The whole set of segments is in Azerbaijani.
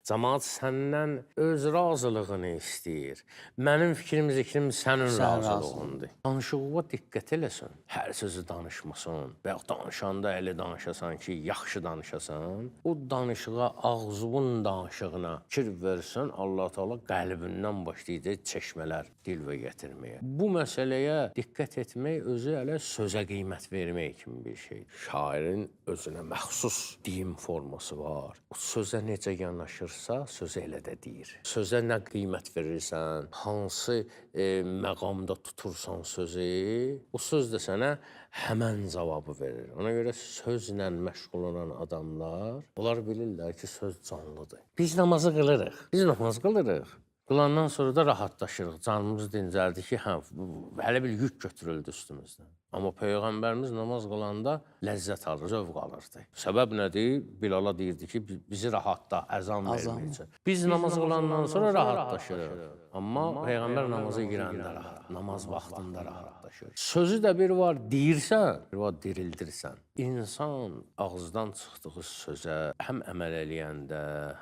Cəmaət səndən öz razılığını istəyir. Mənim fikrim, zikrim sənin razılığındır. Danışıqlığa diqqət eləsin. Hər sözü danışmasın. Və yaxud danışanda elə danışasan ki, yaxşı danışasan. O danışığa, ağzının danışığına fikir versən, Allah Teala qəlbindən başlayacaq çeşmələr dilvə gətirməyə. Bu məsələyə diqqət etmək özü elə sözə qiymət vermək kimi bir şeydir. Şairin özünə məxsus deyim forması var. O sözə necə yanaşırsa, sözə elə də deyir. Sözə nə qiymət verirsən, hansı məqamda tutursan sözü, o söz də sənə həmən cavabı verir. Ona görə sözlə məşğul olan adamlar, onlar bilirlər ki, söz canlıdır. Biz namazı qılırıq. Biz namaz qılırıq. Qılandan sonra da rahatlaşırıq. Canımız dincəldi ki, hələ bir yük götürüldü üstümüzdən. Amma Peyğəmbərimiz namaz qılanda ləzzət alır, zövq alırdı. Səbəb nədir? Bilala deyirdi ki, bizi rahatda, əzan verməyəcək. Biz namaz qılandan sonra rahatlaşırıq. Amma Peyğəmbər namazı girəndə rahat, namaz vaxtında rahatlaşır. Sözü də bir var deyirsən, bir var dirildirsən. İnsan ağızdan çıxdığı sözə həm əməl eləyəndə,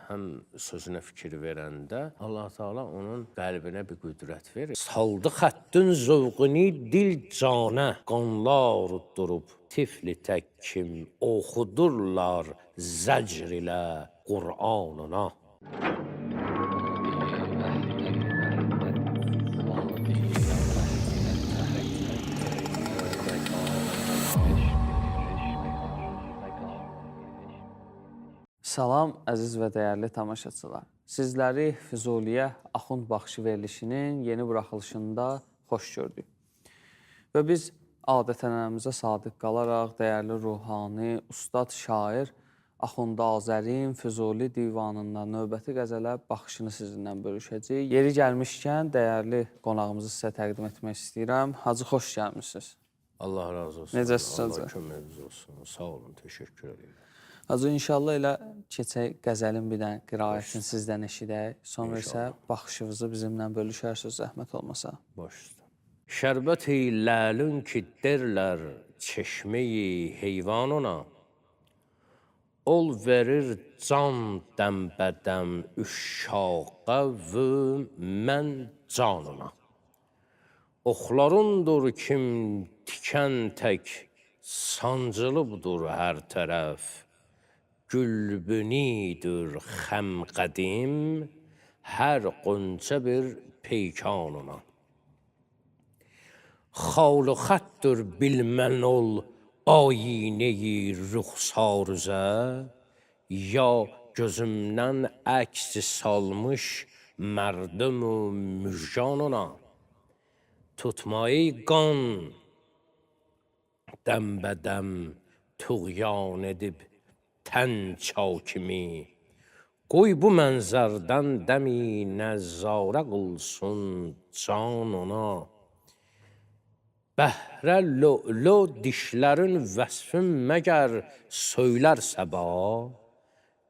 həm sözünə fikir verəndə Allah Teala onun qəlbinə bir qüdrət verir. Saldı xəttün zövqini dil canə, qanlar durub tifli tək kim oxudurlar zəcr ilə Qur'anına. Salam, əziz və dəyərli tamaşaçılar. Sizləri Füzuliyə Axund Baxışı verilişinin yeni buraxılışında xoş gördük. Və biz adət-ənənəmizə sadiq qalaraq dəyərli ruhani, ustad, şair Axund Azərin Füzuli divanından növbəti qəzələ baxışını sizinlə bölüşəcəyik. Yeri gəlmişkən dəyərli qonağımızı sizə təqdim etmək istəyirəm. Hacı, xoş gəlmişsiniz. Allah razı olsun. Necəsiniz? Allah köməyiniz olsun. Sağ olun, təşəkkür ederim. Hacı, inşallah elə keçək qəzəlin bir dənə qiraətini sizdən eşidək. Sonra isə baxışınızı bizimlə bölüşərsiniz, zəhmət olmasa. Baş üstə. Şərbət-i ləlün ki derlər çeşmeyi heyvanına, ol verir can dəmbədəm üşşaqa və mən canına. Oxlarındır kim tikən tək, sancılıbdır hər tərəf. Gülbünidir xəm qədim, hər qönçə bir peykanına. Xalı xəttir bilmən ol ayine-i rüxsarüzə, ya gözümdən əksi salmış mərdüm-ü müjganına. Tutmayı qan dəmbədəm tuğyan edib tən çakimi, qoy bu mənzərdən dəmi nəzzarə qılsın canına. Bəhrə lö'lö dişlərin vəsfin məgər söylər səba,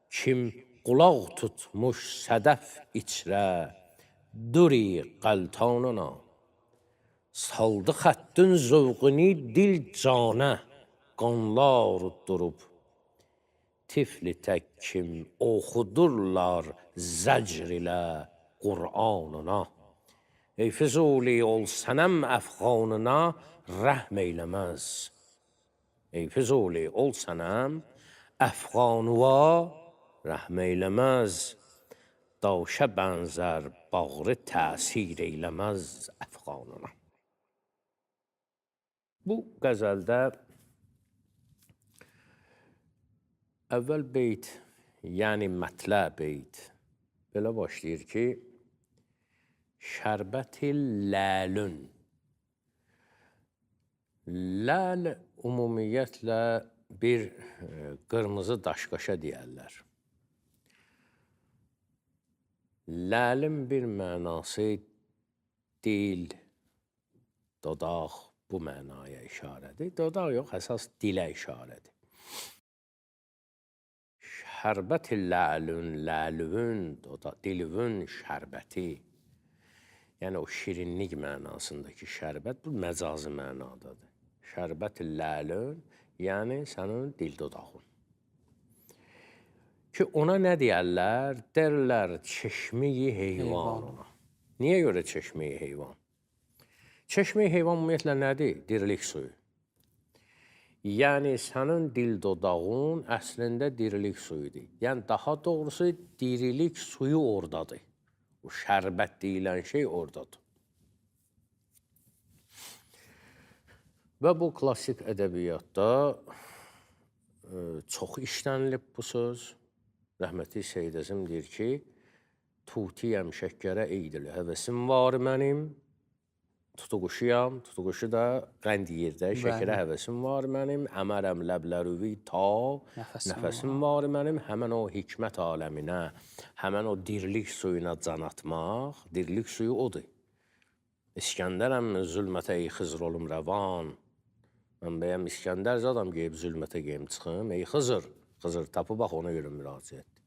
kim qulaq tutmuş sədəf içrə duri qəltanına. Saldı xəttün zövqini dil canə, qanlar durub tifli tək kim oxudurlar zəcr ilə Qur'anına. Ey Füzuli ol sənəm əfğanına rəhm eyləməz. Ey Füzuli ol sənəm əfğanuva rəhm eyləməz. Daşə bənzər bağrı təsir eyləməz əfğanına. Bu qəzəldə əvvəl beyt, yəni mətlə beyt belə başlayır ki, şərbəti ləlün. Ləl ümumiyyətlə bir qırmızı daşqaşa deyərlər. Ləlin bir mənası dil, dodaq bu mənaya işarədir. Dodaq yox, əsas dilə işarədir. Şərbəti ləlün, ləlüvün, dilüvün şərbəti. Yəni o şirinlik mənasındakı şərbət, bu məcazi mənadadır. Şərbət-i ləlün, yəni sənin dil dodağın. ki, ona nə deyərlər? Derlər çeşmeyi heyvan ona. Niyə görə çeşmeyi heyvan? Çeşmeyi heyvan ümumiyyətlə nədir? Dirilik suyu. Yəni, sənin dil dodağın əslində dirilik suyudur. Yəni, daha doğrusu dirilik suyu oradadır. O şərbət deyilən şey oradadır. Və bu klassik ədəbiyyatda çox işlənilib bu söz. Rəhmətli Seyid Əzim deyir ki, tutiyəm şəkkərə eydil həvəsim var mənim. Tutuquşuyam, tutuquşu da qənd yerdə, şəkərə həvəsim var mənim, əmərəm ləblərüvi ta, nəfəsim var mənim, həmən o hikmət aləminə, həmən o dirilik suyuna can atmaq, dirilik suyu odur. İskəndərəm zülmətə ey xızr olum rəvan, mən bəyəm İskəndər zadam geyib zülmətə geyim çıxım, ey xızr, xızr tapı bax ona görə müraciət.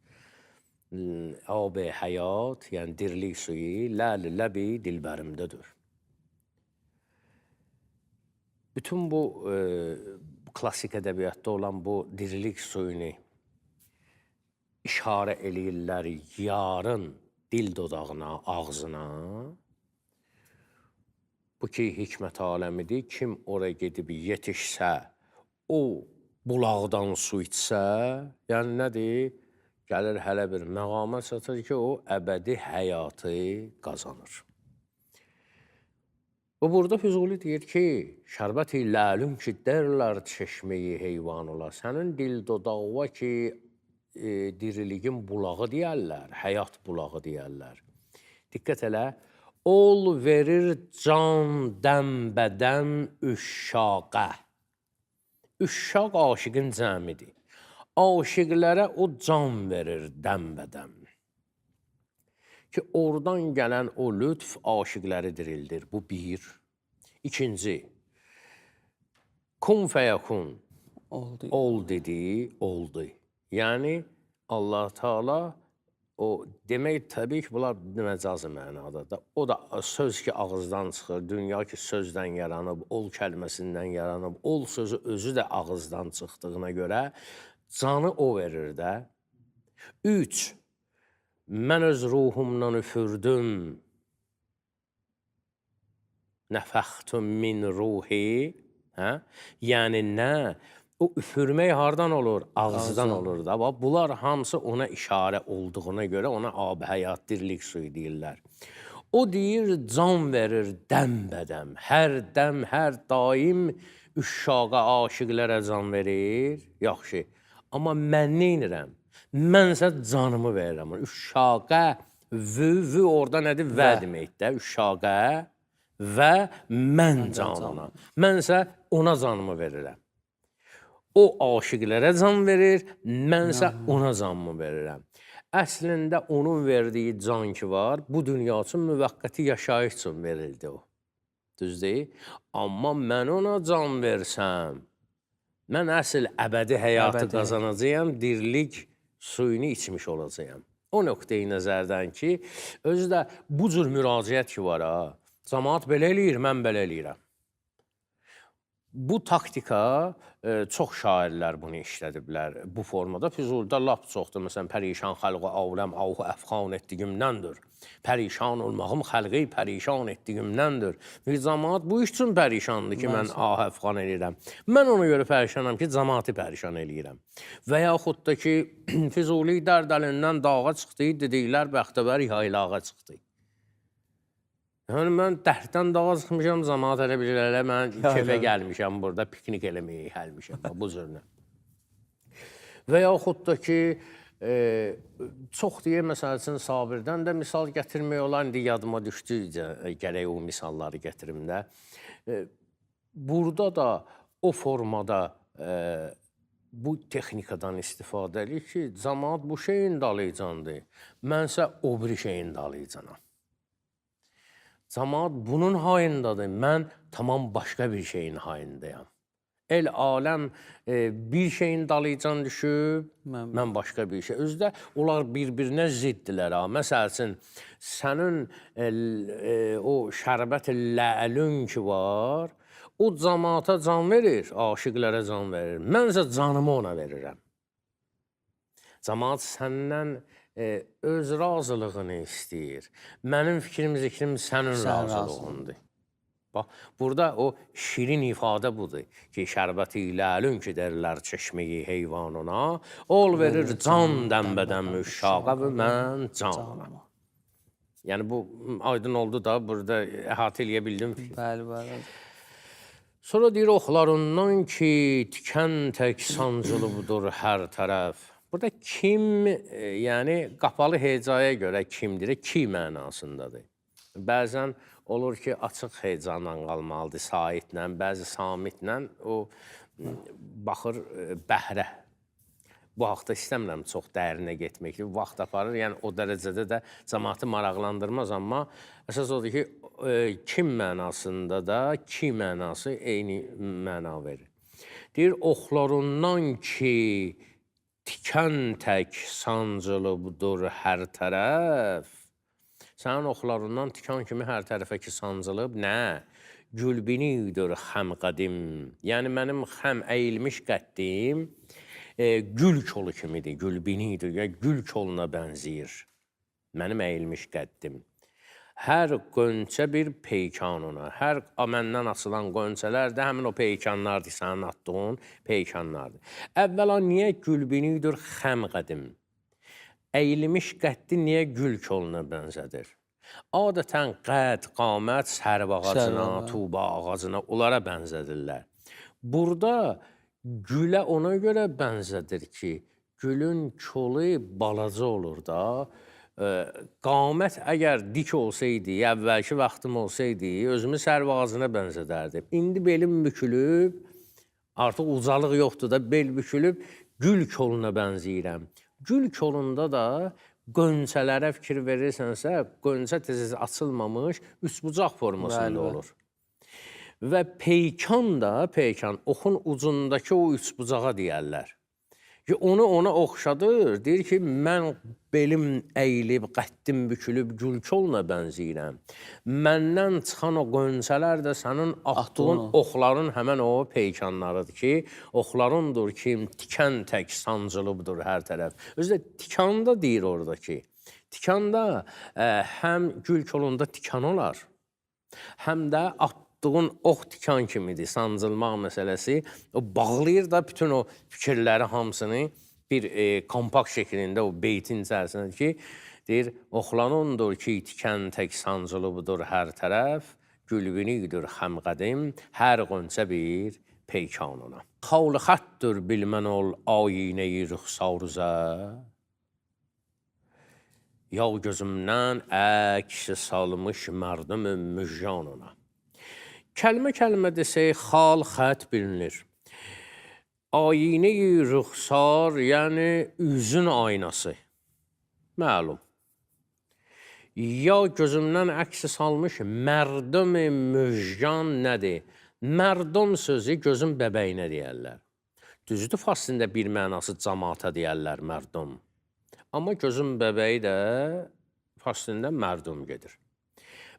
Ab-i həyat, yəni dirilik suyu, ləb-i dilbərimdədir. Bütün bu klassik ədəbiyyatda olan bu dirilik suyunu işarə eləyirlər yarın dil dodağına, ağzına. Bu ki, hikmət aləmidir. Kim oraya gedib yetişsə, o bulaqdan su içsə, yəni nədir? Gəlir hələ bir məqama çatır ki, o əbədi həyatı qazanır. Və burada Füzuli deyir ki, şərbət-i ləlüm ki, dərlər çeşmeyi heyvan ola. Sənin dil dodağına ki, diriliyin bulağı deyərlər, həyat bulağı deyərlər. Diqqət elə, ol verir can dəmbədəm üşşaqa. Üşşaq aşiqin cəmidir. Aşiqlərə o can verir dəmbədəm. Ki, oradan gələn o lütf aşiqləri dirildir. Bu bir. İkinci, kun fəyəkun, ol dedi, oldu. Yəni, Allah Teala o demək təbii ki, bunlar məcazi mənadadır. O da söz ki, ağızdan çıxır, dünya ki, sözdən yaranıb, ol kəlməsindən yaranıb, ol sözü özü də ağızdan çıxdığına görə canı o verir də. Üç, mən öz ruhumdan üfürdüm, nəfəxtum min ruhi. Yəni nə? O üfürmək hardan olur? Ağızdan olur da. Bunlar hamısı ona işarə olduğuna görə ona ab həyat, dirilik suyu deyirlər. O deyir, can verir dəmbədəm. Hər dəm, hər daim üşşaqa, aşiqlərə can verir. Yaxşı. Amma mən neynirəm? Mənsə canımı verirəm. Üşşaqə, vü orada nədir? Və deməkdə. Üşşaqə və mən canına. Mənsə ona canımı verirəm. O aşiqlərə can verir, mənsə ona canımı verirəm. Əslində onun verdiyi can ki var, bu dünya üçün müvəqqəti yaşayış üçün verildi o. Düz deyil? Amma mən ona can versəm, mən əsl əbədi həyatı qazanacağım, dirilik suyunu içmiş olacağım. O nöqteyi nəzərdən ki, özü də bu cür müraciət ki var ha, cəmaat belə eləyir, mən belə eləyirəm. Bu taktika çox şairlər bunu işlədiblər bu formada. Füzulidə lap çoxdur. Məsələn, pərişan xalqı aləm, ahu əfxan etdiyimdəndir. Pərişan olmağım xalqı pərişan etdiyimdəndir. Bir cəmaat bu iş üçün pərişandır ki, mən ah əfxan eləyirəm. Mən ona görə pərişanam ki, cəmaatı pərişan eləyirəm. Və yaxud da ki, Füzuli dərd əlindən dağa çıxdı, dediklər bəxtəvər yaylağa çıxdı. Yəni, mən dərddən dağa çıxmışam, cəmaat elə bilirlər, mən kefə gəlmişəm burada, piknik eləməyə gəlmişəm, bu cürünə. Və yaxud da ki, çox deyə, məsəl üçün, Sabirdən də misal gətirmək olar, indi yadıma düşdü, gərək o misalları gətirim də. Burada da o formada bu texnikadan istifadə edir ki, cəmaat bu şeyin dalıcandır, mənsə o bir şeyin dalıcanam. Cəmaat bunun hayındadır, mən tamam başqa bir şeyin hayındayam. El aləm bir şeyin dalıcan düşüb, mən başqa bir şey. Özdə onlar bir-birinə ziddilər. Məsəl üçün, sənin o şərbət ləlün ki var, o cəmaata can verir, aşiqlərə can verir. Mənsə canımı ona verirəm. Cəmaət səndən öz razılığını istəyir. Mənim fikrim sənin razılığındır. Bax, burada o şirin ifadə budur ki, şərbəti ləlün ki, derlər çeşmeyi heyvanına, ol verir can dənbədən müşşaqa və mən canıma. Yəni, bu aydın oldu da, burada əhatə eləyə bildim ki. Bəli, bəli. Sonra deyir, oxlarından ki, tikən tək sancılıbdır hər tərəf. Burada kim, yəni qapalı hecaya görə kimdir, ki mənasındadır. Bəzən olur ki, açıq hecanla qalmalıdır, saitlə, bəzi samitlə o baxır bəhrə. Bu haqda istəmirəm çox dərinə getməkdir, vaxt aparır, yəni o dərəcədə də cəmaatı maraqlandırmaz, amma əsas odur ki, kim mənasında da ki mənası eyni məna verir. Deyir, oxlarından ki, tikən tək sancılıbdır hər tərəf. Sənin oxlarından tikan kimi hər tərəfə ki sancılıb, nə? Gülbinidir xəm qədim. Yəni, mənim xəm əyilmiş qəddim gül kolu kimidir, gülbinidir, yəni gül koluna bənziyir. Mənim əyilmiş qəddim. Hər qönçə bir peykanına, hər məndən açılan qönçələr də həmin o peykanlardır, sənin attığın peykanlardır. Əvvəla, niyə gülbinidir xəm qədim? Əyilmiş qəddi niyə gül koluna bənzədir? Adətən qəd, qamət, sərv ağacına, tuğba ağacına, onlara bənzədirlər. Burada gülə ona görə bənzədir ki, gülün kolu balaca olur da, qamət əgər dik olsaydı, əvvəlki vaxtım olsaydı, özümü sərv ağacına bənzədərdim. İndi belim bükülüb, artıq ucalıq yoxdur da, bel bükülüb, gül koluna bənzəyirəm. Gül kolunda da qönçələrə fikir verirsənsə, qönçə tezisi açılmamış, üçbucaq formasında olur. Və peykan da, oxun ucundakı o üçbucağa deyərlər. Onu ona oxşadır, deyir ki, mən belim əyilib, qəddim bükülüb, gül koluna bənzəyirəm. Məndən çıxan o qönçələr də sənin atdığın oxların həmən o peykanlarıdır ki, oxlarındır ki, tikən tək sancılıbdır hər tərəf. Özü də tikan da deyir orada ki, tikan da həm gül kolunda tikan olar, həm də atdığın ox tikan kimidir, sancılmaq məsələsi. O bağlayır da bütün o fikirləri hamısını bir kompakt şəklində o beytin içərisində ki, deyir, oxlanındır ki, tikən tək sancılıbdır hər tərəf, gülbinidir xəm qədim, hər qönçə bir peykanına. Xavlı xətdir bilmən ol ayinəyi rüxsarüzə, ya gözümdən əks salmış mərdüm müjdanına. Kəlmə desək, xal, xət bilinir. Ayine-i rüxsar, yəni üzün aynası. Məlum. Ya gözümdən əksi salmış mərdüm-i müjdan nədir? Mərdum sözü gözün bəbəyinə deyərlər. Düzdür, faslında bir mənası cəmaata deyərlər mərdum. Amma gözün bəbəyi də faslında mərdum gedir.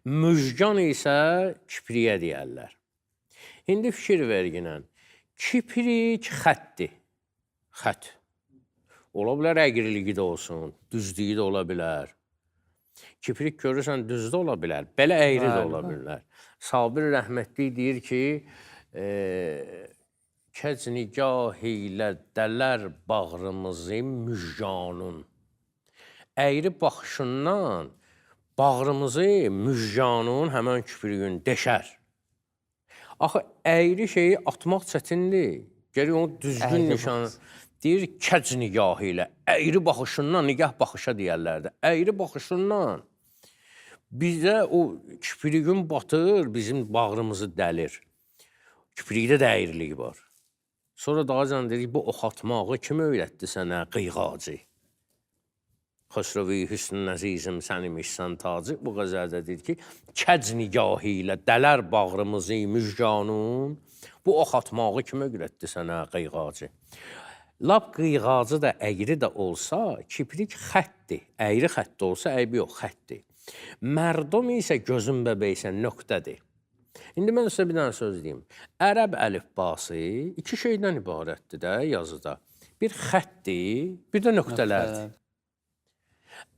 Müjgan isə kipriyə deyərlər. İndi fikir verginən. Kiprik xətdir. Xət. Ola bilər əqriliyi də olsun, düzlüyü də ola bilər. Kiprik görürsən, düz də ola bilər, belə əyri də ola bilər. Sabir rəhmətli deyir ki, kəc-nigah ilə dələr bağrımızı müjganun. Əyri baxışından bağrımızı müjganun həmən küpürüyün deşər. Axı, əyri şeyi atmaq çətindir. Gəlir onu düzgün nişan. Deyir, kəc nigah ilə, əyri baxışından, nigah baxışa deyərlərdir. Əyri baxışından bizə o küpürüyün batır, bizim bağrımızı dəlir. Küpürüydə də əyrilik var. Sonra daha can dedik, bu ox atmağı kim öyrətdi sənə qıyğacı? Xosrovi hüsnün əzizim sənimişsən tacı. Bu qəzəldə deyir ki, kəc nigahı ilə dələr bağrımızı müjganun. Bu ox atmağı kim öyrətdi sənə qıyğacı? Lap qıyğacı da əyri də olsa, kiprik xətdir. Əyri xətt olsa, əybi yox, xətdir. Mərdum isə gözün bəbəysə nöqtədir. İndi mən sizə bir dənə söz deyim. Ərəb əlifbası iki şeydən ibarətdir də yazıda. bir xətdir, bir də nöqtələrdir.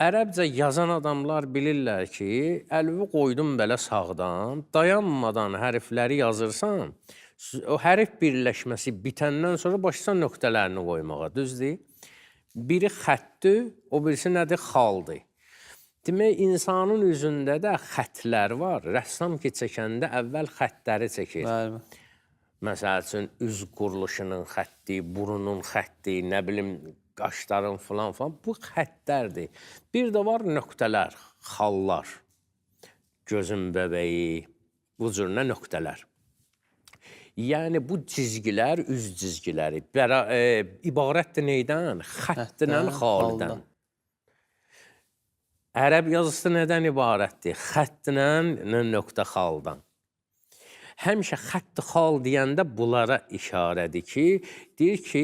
Ərəbcə yazan adamlar bilirlər ki, əlvi qoydum belə sağdan, dayanmadan hərfləri yazırsan, o hərf birləşməsi bitəndən sonra başlasan nöqtələrini qoymağa, düzdür? Biri xətdir, o birisi nədir? Xaldır. Demək, insanın üzündə də xətlər var. Rəssam ki, çəkəndə əvvəl xətləri çəkir. Bəli. Məsəl üçün, üz quruluşunun xətti, burunun xətti, nə bilim, qaşların filan. Bu xəttlərdir. Bir də var nöqtələr, xallar, gözün bəbəyi, bu cürünə nöqtələr. Yəni, bu cizgilər, üz cizgiləri ibarətdir neydən? Xəttinən, xaldən. Ərəb yazısı nədən ibarətdir? Xəttinən, nöqtə xaldan. Həmişə xətt-i xal deyəndə bunlara işarədir ki, deyir ki,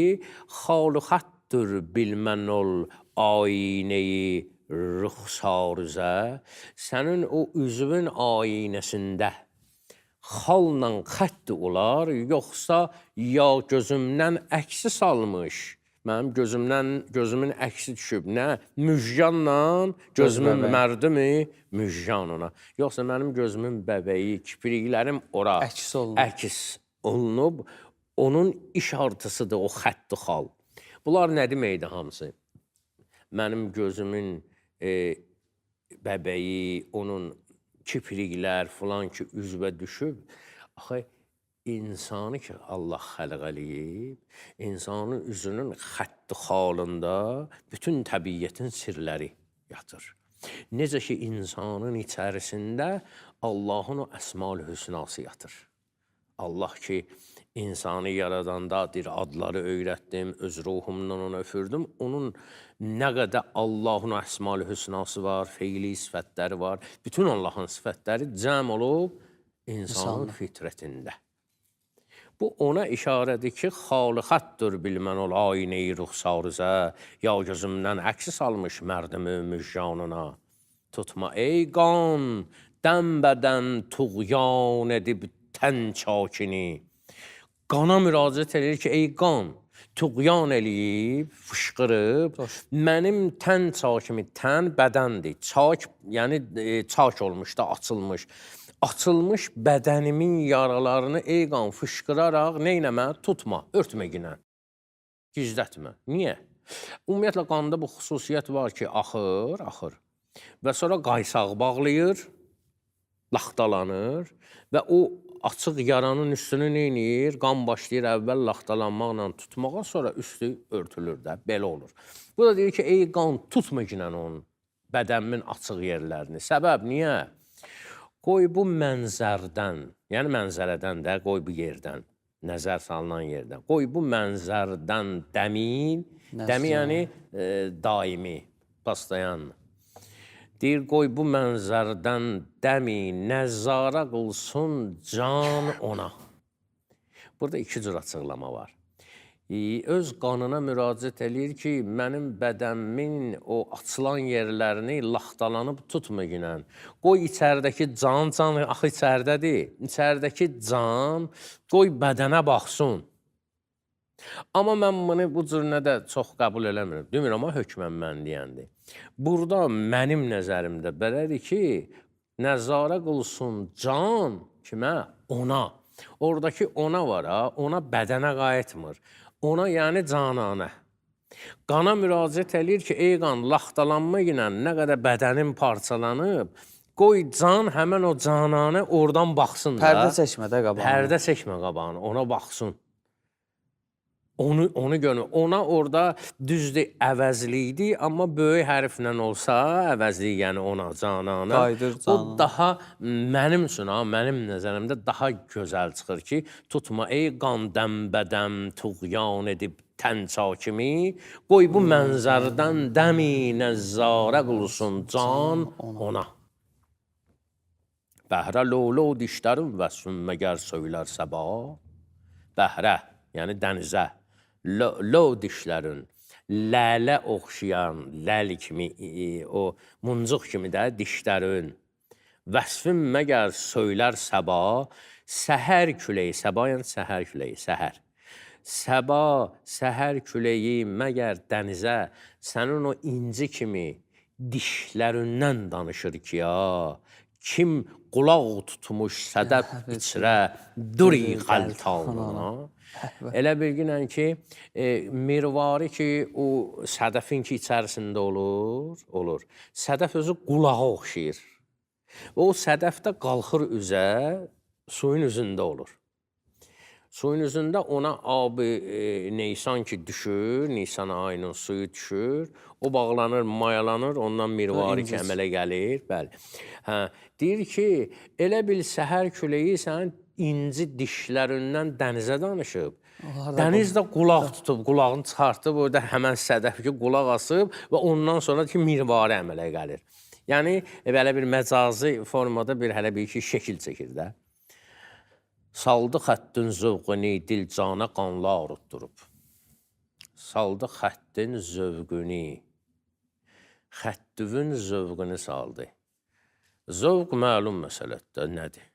xalu xəttür bilmənol ayneyi rüxsarüzə, sənin o üzvün aynəsində xalla xətti olar, yoxsa ya gözümdən əksi salmış, mənim gözümün əksi düşüb, nə? Müjganla, gözümün mərdimi? Müjganına. Yoxsa mənim gözümün bəbəyi, kipiriklərim ora əks olunub, onun işartısıdır o xətti xal. Bunlar nə deməkdir hamısı? Mənim gözümün bəbəyi, onun kipiriklər filan ki, üzvə düşüb. Axı, insanı ki, Allah xəlq eləyib, insanın üzünün xətti xalında bütün təbiyyətin sirləri yatır. Necə ki, insanın içərisində Allahın o əsmal hüsnası yatır. Allah ki, insanı yaradanda deyir, adları öyrətdim, öz ruhumdan onu öfürdüm. Onun nə qədər Allahın əsmal hüsnası var, feili sifətləri var. Bütün Allahın sifətləri cəm olub insanın fitrətində. Bu ona işarədir ki, xalıxətdir bilmənol ayneyi ruxsarüzə, ya gözümdən əksi salmış mərdimi müjganına. Tutma ey qan, dəmbədən tuğyan edib tən çakini. Qana müraciət edir ki, ey qan, tuğyan eləyib, fışqırıb, mənim tən çakimi, tən bədəndir. Çak, yəni çak olmuş da, açılmış. Açılmış bədənimin yaralarını ey qan fışqıraraq neynəmə? Tutma, örtmə ginə, gizlətmə. Niyə? Ümumiyyətlə, qanda bu xüsusiyyət var ki, axır və sonra qaysaq bağlayır, laxtalanır və o açıq yaranın üstünü neynir? Qan başlayır əvvəl laxtalanmaqla tutmağa, sonra üstü örtülür də, belə olur. Bu da deyir ki, ey qan tutma ginə onun bədənimin açıq yerlərini. Səbəb niyə? Qoy bu mənzərdən, yəni mənzərədən də, qoy bu yerdən, nəzər salınan yerdən. Qoy bu mənzərdən dəmi yəni daimi, pastayan. Deyir, qoy bu mənzərdən dəmi nəzarə qılsın can ona. Burada iki cür açıqlama var. Öz qanına müraciət eləyir ki, mənim bədənimin o açılan yerlərini laxtalanıb tutma ginən. Qoy içərdəki can, axı içərdədir. İçərdəki can, qoy bədənə baxsın. Amma mən bunu bu cürünə də çox qəbul eləmirəm. Demirəm, amma hökmən mən deyəndir. Burada mənim nəzərimdə belədir ki, nəzarə qılsın can kimə? Ona. Oradakı ona var, ona bədənə qayıtmır. Ona, yəni cananə. Qana müraciət eləyir ki, ey qan, laxtalanma ilə nə qədər bədənin parçalanıb, qoy can həmən o cananə oradan baxsın da. Pərdə çəkmə də qabağına. Pərdə çəkmə qabağına, ona baxsın. Onu görür. Ona orada düzdür, əvəzlikdir, amma böyük hərflə olsa, əvəzlik, yəni ona, canana. Qaydır canana. O daha mənim üçün, mənim nəzərimdə daha gözəl çıxır ki, tutma ey qan dəmbədəm tuğyan edib tən çakimi, qoy bu mənzərdən dəmi nəzzarə qılsın can ona. Bəhrə lolo dişlərim vəsfün məgər söylər səba. Bəhrə, yəni dənizə. Lo dişlərin, lələ oxşayan, ləl kimi, o muncuq kimi də dişlərin. Vəsfin məgər söylər səba, səhər küləyi, səba yəni səhər küləyi, səhər. səba, səhər küləyi məgər dənizə, sənin o inci kimi dişlərindən danışır ki, ya, kim qulaq tutmuş sədəf içrə, duri xəltanına. Elə bilginən ki, mirvari ki, o sədəfin ki, içərisində olur. Sədəf özü qulağa oxşayır. O sədəf də qalxır üzə, suyun üzündə olur. Suyun üzündə ona abi Neysan ki düşür, Nisan ayının suyu düşür, o bağlanır, mayalanır, ondan mirvari ki əmələ gəlir. Bəli. Deyir ki, elə bil səhər küləyi sənin inci dişlərindən dənizə danışıb. Dəniz də qulaq tutub, qulağını çıxartıb, orada həmən sədəf ki, qulaq asıb və ondan sonra ki, mirvari əmələ gəlir. Yəni, belə bir məcazi formada bir hələ bir iki şəkil çəkir də. Saldı xəttin zövqünü dil cana qanla arıtdırıb. Saldı xəttin zövqünü, xəttüvün zövqünü saldı. Zövq məlum məsələdir, nədir?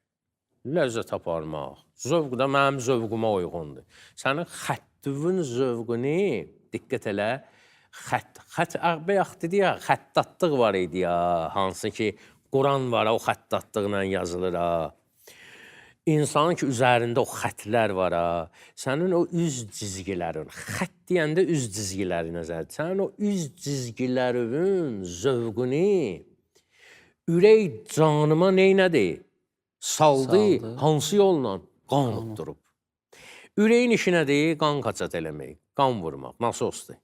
Ləzzət aparmaq. Zövq da mənim zövqüma uyğundur. Sənin xəttüvün zövqünü, diqqət elə, bayaq dedi ya, xəttatlıq var idi ya, hansı ki, Quran var, o xəttatlığla yazılır ha. İnsanın ki, üzərində o xətlər var ha, sənin o üz cizgilərin, xət deyəndə üz cizgiləri nəzərdir. Sənin o üz cizgilərinin zövqünü ürək canıma neynədir? Saldı, hansı yolla? Qan utdurub. Ürəyin işi nədir? Qan qaçat eləmək, qan vurmaq, nasosdur.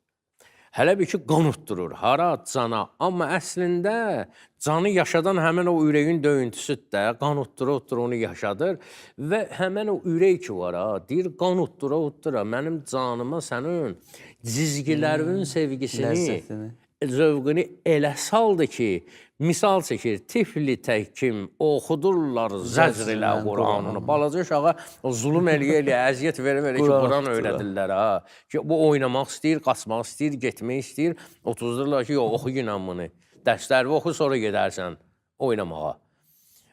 Hələ bir ki, qan utdurur, hara, cana. Amma əslində canı yaşadan həmən o ürəyin döyüntüsüdür də, qan utdura onu yaşadır və həmən o ürək ki var, deyir, qan utdura, mənim canıma sənin cizgilərinin sevgisini, zövqünü elə saldı ki, misal çəkir, tifli təhkim oxudurlar zəcr ilə Quranını. Balaca uşağa zulüm eləyə, əziyyət verə ki, Quran öyrədirlər. Ki, bu oynamaq istəyir, qaçmaq istəyir, getmək istəyir. Otuzdurlar ki, oxu günən bunu. Dərsləri oxu, sonra gedərsən oynamağa.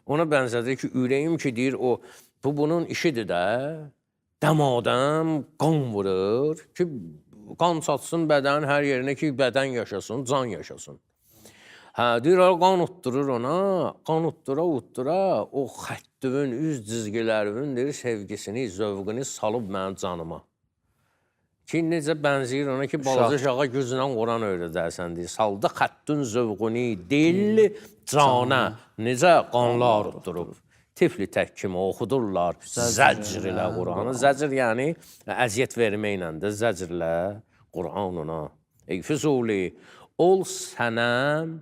Ona bənzədir ki, ürəyim ki, deyir, bu bunun işidir də. Dəmadəm qan vurur ki, qan çatsın bədən hər yerinə ki, bədən yaşasın, can yaşasın. Deyir, qan utdurur ona, qan utdura, o xəttüvün, üz cizgilərinin deyir, sevgisini, zövqünü salıb mənim canıma. Ki, necə bənzəyir ona ki, balaca şağa güclə Quran öyrədərsən, deyir, saldı xəttün zövqünü, dil, cana, necə qanlar utdurub. Tifli tək kimi oxudurlar zəcr ilə Quranı. Zəcr yəni əziyyət verməklədir, zəcrlə Quranına. Ey Füzuli, ol sənəm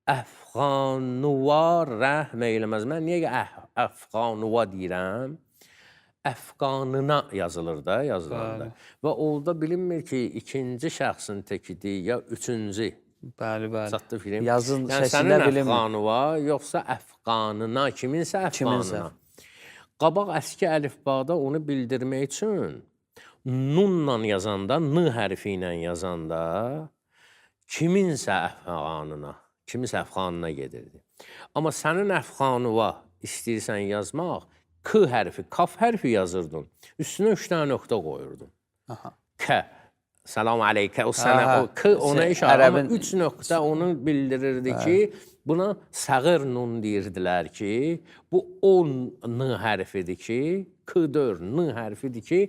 əfqanuva rəhm eyləməz. Mən niyə əfqanuva deyirəm? Əfqanına yazılır da, yazılanda. Və orada bilinmir ki, ikinci şəxsin təkidir, ya üçüncü. Bəli. Çatdı film. Yazın yəni, səsində bilinmir. Sənin əfqanuva, yoxsa əfqanına, kiminsə əfqanına. Qabaq əski əlifbada onu bildirmək üçün nunla yazanda, n hərfi ilə yazanda kiminsə əfqanına, kiminsə əfqanına gedirdi. Amma sənin əfqanuva istəyirsən yazmaq, k hərfi, kaf hərfi yazırdın, üstünə 3 dənə nöqtə qoyurdun. K, salam əleykə, o sənə, o k ona işarə, amma 3 nöqtə onu bildirirdi ki, buna səğir nun deyirdilər ki, bu o n hərfidir ki, k-dör n hərfidir ki,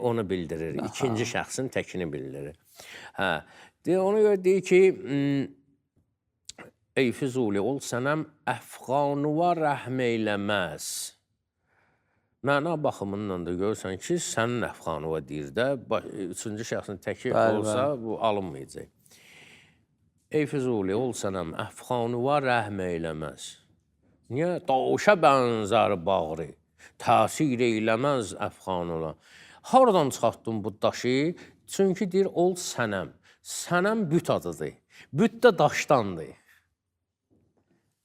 onu bildirir, ikinci şəxsin təkini bildirir. Ona görə deyir ki, ey Füzuli, ol sənəm əfqanuva rəhm eyləməz. Məna baxımından da görürsən ki, sənin əfqanuva deyir də, üçüncü şəxsin təki olsa, bu alınmayacaq. Ey Füzuli, ol sənəm əfqanuva rəhm eyləməz. Niyə? Daşa bənzər bağrı, təsir eyləməz əfqanuna. Haradan çıxartdın bu daşı? Çünki deyir, ol sənəm. Sənəm büt adıdır. Büt də daşdandır.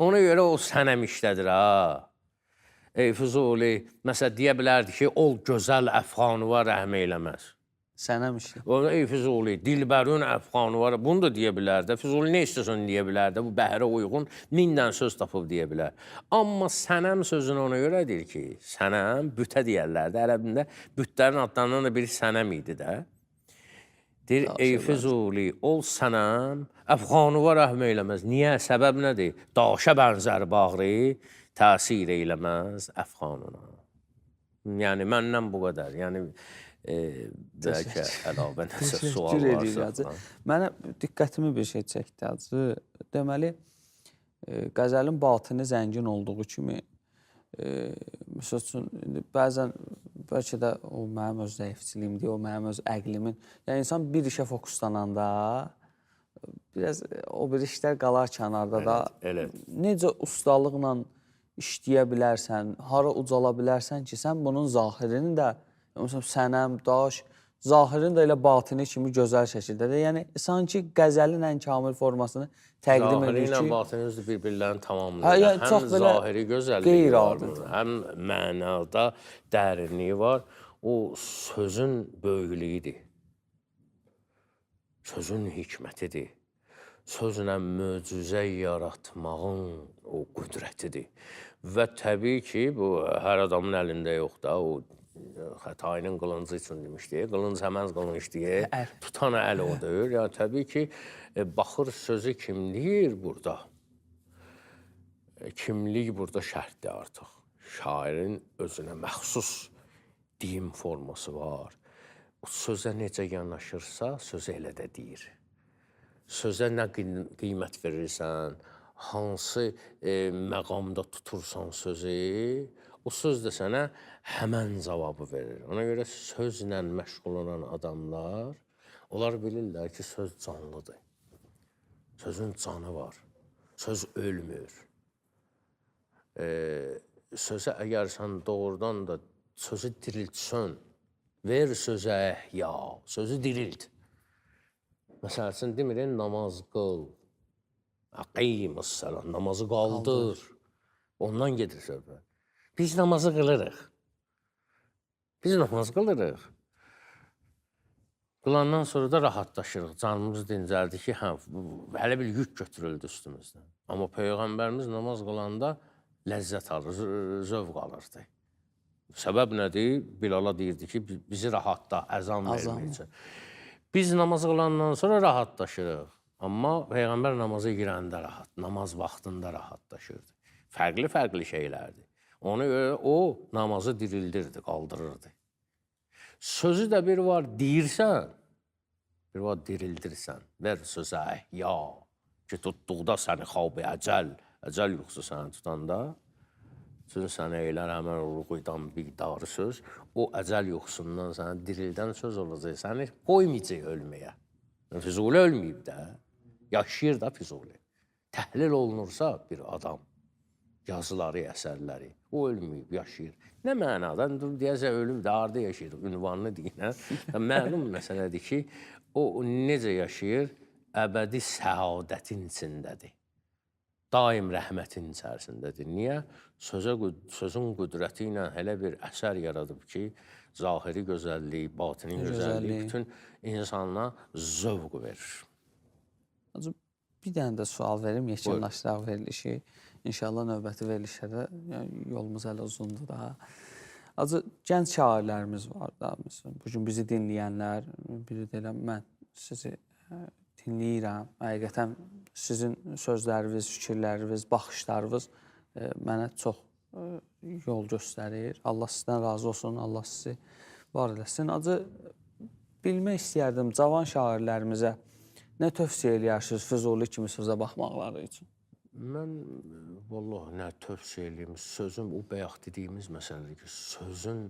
Ona görə o sənəm işlədir, ha. Ey Füzuli, məsələn, deyə bilərdi ki, ol gözəl əfqanuva rəhm eyləməz. Sənəm işi. Orada ey Füzuli, Dilbərün əfqanı var. Bunu da deyə bilər də. Füzuli nə istəsən deyə bilər də. Bu bəhərə uyğun 1000 dənə söz tapıb deyə bilər. Amma sənəm sözünü ona görə deyir ki, sənəm bütə deyərlər də. Ərəbində bütlərin adlarından da biri sənəm idi də. Deyir, ey Füzuli, ol sənəm, əfqanı var rəhm eyləməz. Niyə? Səbəb nədir? Daşa bənzər bağrı, təsir eyləməz əfqanına. Yəni, məndən bu qədər. Yəni, bəlkə əlavə nəsə sual varsa. Mənə diqqətimi bir şey çəkdi, Hacı. Deməli, qəzəlin batini zəngin olduğu kimi, misal üçün, bəzən bəlkə də o mənim öz zəifçiliyimdir, o mənim öz əqlimin. Yəni, insan bir işə fokuslananda, biraz o bir işlər qalar kənarda da. Necə ustalıqla işləyə bilərsən, hara ucala bilərsən ki, sən bunun zahirini də, məsələn, sənəm, daş, zahirin də elə batini kimi gözəl şəkildə də. Yəni, sanki qəzəlin ən kamil formasını təqdim edir ki... Zahiri ilə batini özü bir-birlərini tamamlayır. Həm zahiri gözəlliyi var, həm mənada dərinliyi var. O, sözün böyüklüyüdür. Sözün hikmətidir. Sözlə möcüzə yaratmağın o qüdrətidir. Və təbii ki, bu hər adamın əlində yox da, o Xətainin qılıncı üçün demişdi. Qılınc həmən qılınc deyə, tutan əl odur. Yəni, təbii ki, baxır sözü kim deyir burada? Kimlik burada şərtdir artıq. Şairin özünə məxsus deyim forması var. O sözə necə yanaşırsa, sözə elə də deyir. Sözə nə qiymət verirsən, hansı məqamda tutursan sözü, o söz də sənə həmən cavabı verir. Ona görə sözlə məşğul olan adamlar, onlar bilirlər ki, söz canlıdır. Sözün canı var. Söz ölmür. Sözə əgər sən doğrudan da sözü diriltsən, ver sözə əhya, sözü dirilt. Məsələn, demirin, namaz qıl, əqiyməs-səlam, namazı qaldır. Ondan gedir söhbət. Biz namazı qılırıq. Biz namaz qılırıq. Qılandan sonra da rahatlaşırıq. Canımız dincəldi ki, hələ bir yük götürüldü üstümüzdən. Amma Peyğəmbərimiz namaz qılanda ləzzət alır, zövq alırdı. Səbəb nədir? Bilala deyirdi ki, bizi rahatla, əzan verməyəcək. Biz namaz qılandan sonra rahatlaşırıq. Amma Peyğəmbər namazı girəndə rahat, namaz vaxtında rahatlaşırdı. Fərqli şeylərdir. Ona görə o namazı dirildirdi, qaldırırdı. Sözü də bir var deyirsən, bir var dirildirsən. Ver sözə əhya ki, tutduqda səni xab-i əcəl yoxsa səni tutanda, üçün sənə eylər həmən ruquydan biqdarı söz, o əcəl yoxsundan sənə dirildən söz olacaq, səni qoymayacaq ölməyə. Füzuli ölməyib də, yaşayır da Füzuli. Təhlil olunursa bir adam, yazıları, əsərləri, o ölməyib, yaşayır. Nə mənada? Deyəcək, ölüm də, harada yaşayır? Ünvanını deyinə. Məlum məsələdir ki, o necə yaşayır? Əbədi səadətin içindədir. Daim rəhmətin içərisindədir. Niyə? Sözün qüdrəti ilə elə bir əsər yaradıb ki, zahiri gözəlliyi, batinin gözəlliyi bütün insanına zövq verir. Bir dənə də sual verim, yekunlaşdıraq verilişi. İnşallah növbəti verilişlərdə yolumuz hələ uzundur daha. Acı, gənc şairlərimiz var da. Bugün bizi dinləyənlər, biri deyiləm, mən sizi dinləyirəm. Həqiqətən sizin sözləriniz, fikirləriniz, baxışlarınız mənə çox yol göstərir. Allah sizdən razı olsun, Allah sizi var eləsin. Acı, bilmək istəyərdim, cavan şairlərimizə nə tövsiyə eləyərsiniz Füzuli kimi sözə baxmaqları üçün? Mən, vallahi, nə tövsiyə eləyim, sözün, o bayaq dediyimiz məsələdir ki, sözün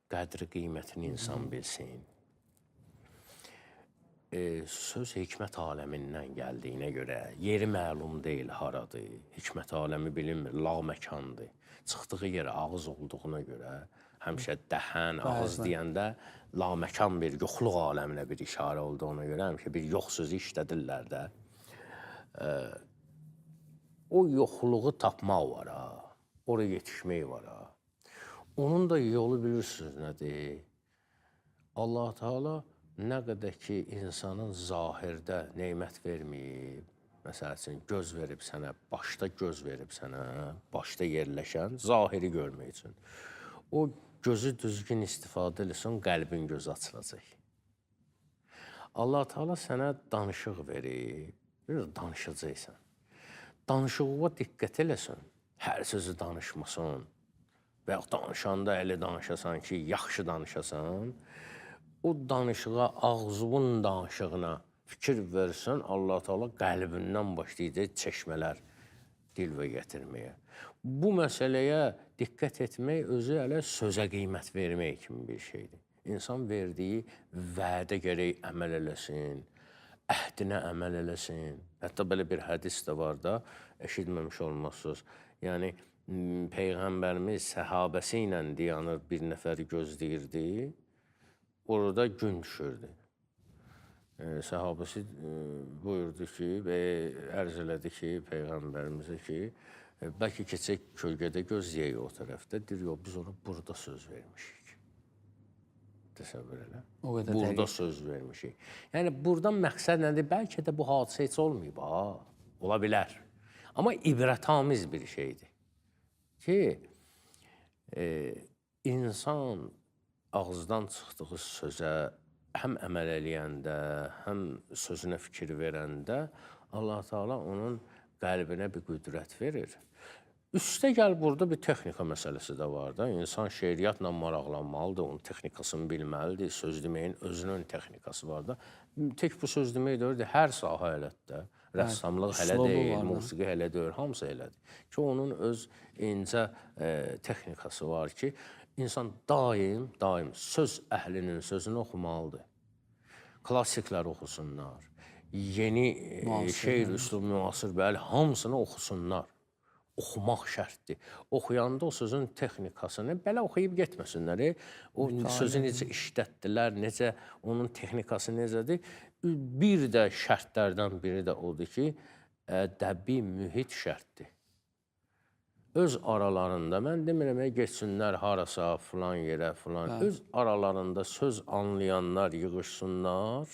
qədri qiymətini insan bilsin. Söz hikmət aləmindən gəldiyinə görə, yeri məlum deyil haradır, hikmət aləmi bilinmir, lağ məkandır. Çıxdığı yerə ağız olduğuna görə, həmişə dəhən, ağız deyəndə laməkan bir yoxluq aləminə bir işarə olduğuna görə, həmişə bir yox sözü işlədirlər də. O yoxluğu tapmaq var ha, oraya yetişmək var ha. Onun da yolu bilirsiniz nədir? Allah-Teala nə qədər ki, insanın zahirdə nemət verməyib, məsəl üçün, göz verib sənə, başda göz verib sənə, başda yerləşən zahiri görmək üçün. O gözü düzgün istifadə edirsən, qəlbin gözü açılacaq. Allah Teala sənə danışıq verib, biraz danışacaqsan. Danışığa diqqət eləsən, hər sözü danışmasan və yaxud danışanda elə danışasan ki, yaxşı danışasan, o danışığa, ağzının danışığına fikir versən, Allah Teala qəlbindən başlayacaq çeşmələr dilvə gətirməyə. Bu məsələyə diqqət etmək özü hələ sözə qiymət vermək kimi bir şeydir. İnsan verdiyi vədə gərək əməl eləsin, əhdinə əməl eləsin. Hətta belə bir hədis də var da, eşitməmiş olmazsınız. Yəni, Peyğəmbərimiz səhabəsi ilə dayanır, bir nəfəri gözləyirdi, orada gün düşürdü. Səhabəsi buyurdu ki, və ərz elədi ki, Peyğəmbərimizə ki, bəlkə keçək kölgədə gözləyək o tərəfdə, deyir, yox, biz ona burada söz vermişik. Təsəvvür elə. Burada söz vermişik. Yəni, buradan məqsəd nədir? Bəlkə də bu hadisə heç olmayıb, ola bilər. Amma ibrətamiz bir şeydir ki, insan ağızdan çıxdığı sözə həm əməl eləyəndə, həm sözünə fikir verəndə Allah Teala onun qəlbinə bir qüdrət verir. Üstə gəl, burada bir texnika məsələsi də var da. İnsan şeiriyyatla maraqlanmalıdır, onun texnikasını bilməlidir. Söz deməyin özünün texnikası var da. Tək bu söz demək deyil, hər sahə elədir. Rəssamlıq hələ deyil, musiqi hələ deyil, hamısı elədir. Ki, onun öz incə texnikası var ki, insan daim söz əhlinin sözünü oxumalıdır. Klassiklər oxusunlar, yeni şeir, üslub, müasir, bəli, hamısını oxusunlar. Oxumaq şərtdir. Oxuyanda o sözün texnikasını belə oxuyub getməsinlər. O sözü necə işlətdilər, necə onun texnikası necədir. Bir də şərtlərdən biri də odur ki, ədəbi mühit şərtdir. Öz aralarında, mən demirəm, geçsinlər harasa, filan yerə, filan. Öz aralarında söz anlayanlar yığışsınlar,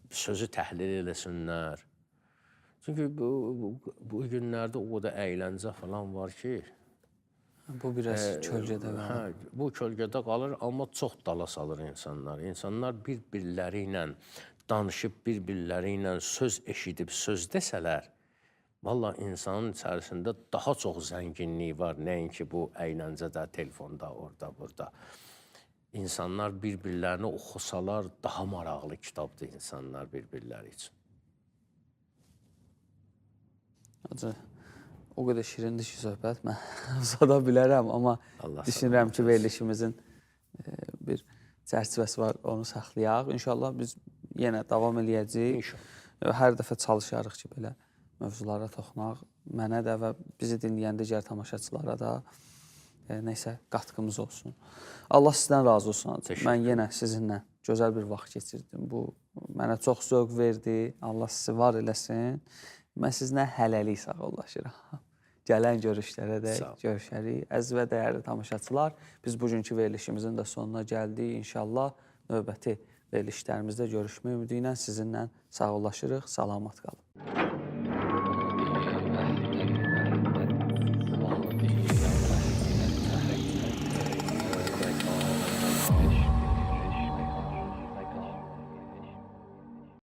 sözü təhlil eləsinlər. Çünki bu günlərdə o da əyləncə falan var ki, bu biraz kölgədə qalır. Bu kölgədə qalır, amma çox dala salır insanlar. İnsanlar bir-birləri ilə danışıb, bir-birləri ilə söz eşidib, söz desələr, valla insanın içərisində daha çox zənginlik var, nəinki bu əyləncədə, telefonda, orada, burada. İnsanlar bir-birlərini oxusalar, daha maraqlı kitabdır insanlar bir-birləri üçün. O qədər şirindir ki, söhbət, mən uzada bilərəm, amma düşünürəm ki, verilişimizin bir çərçivəsi var, onu saxlayaq. İnşallah biz yenə davam eləyəcəyik. Hər dəfə çalışarıq ki, belə mövzulara toxunaq. Mənə də və bizi dinləyən digər tamaşaçılara da neysə qatqımız olsun. Allah sizdən razı olsun. Mən yenə sizinlə gözəl bir vaxt keçirdim. Bu mənə çox zövq verdi. Allah sizi var eləsin. Mən sizinlə hələlik sağollaşıram. Gələn görüşlərə də görüşərik. Əziz və dəyərli tamaşaçılar, biz bugünkü verilişimizin də sonuna gəldik. İnşallah növbəti verilişlərimizdə görüşmək ümidi ilə sizinlə sağollaşırıq. Salamat qalın.